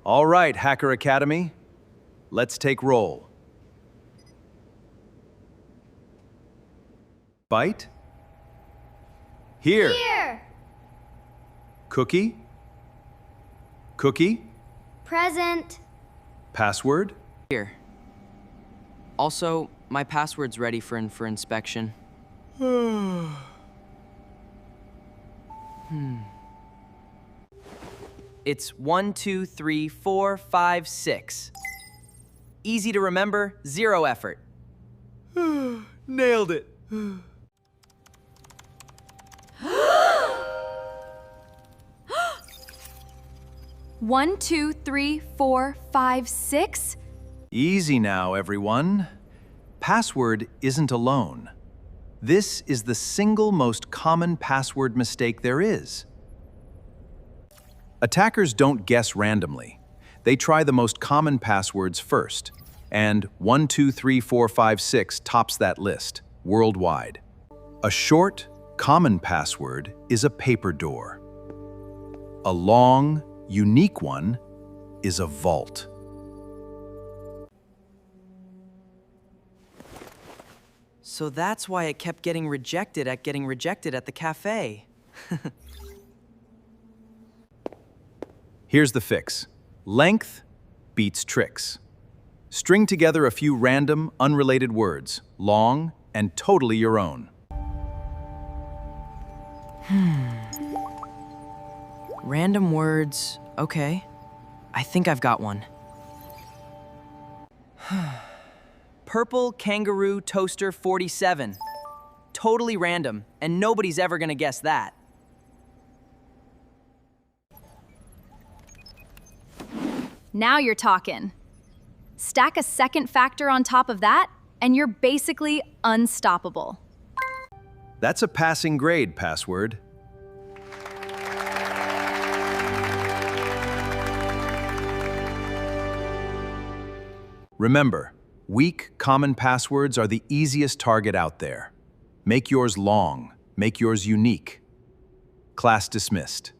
All right, Hacker Academy, let's take roll. Bite? Here. Here. Cookie? Cookie? Present. Password? Here. Also, my password's ready for inspection. It's 1, 2, 3, 4, 5, 6. Easy to remember, zero effort. Nailed it. One, 2, 3, 4, 5, 6. Easy now, everyone. Password isn't alone. This is the single most common password mistake there is. Attackers don't guess randomly. They try the most common passwords first, and 1, 2, 3, 4, 5, 6 tops that list, worldwide. A short, common password is a paper door. A long, unique one is a vault. So that's why it kept getting rejected at the cafe. Here's the fix. Length beats tricks. String together a few random, unrelated words, long and totally your own. Random words, okay. I think I've got one. Purple kangaroo toaster 47. Totally random, and nobody's ever gonna guess that. Now you're talking. Stack a second factor on top of that, and you're basically unstoppable. That's a passing grade, password. Remember, weak, common passwords are the easiest target out there. Make yours long, make yours unique. Class dismissed.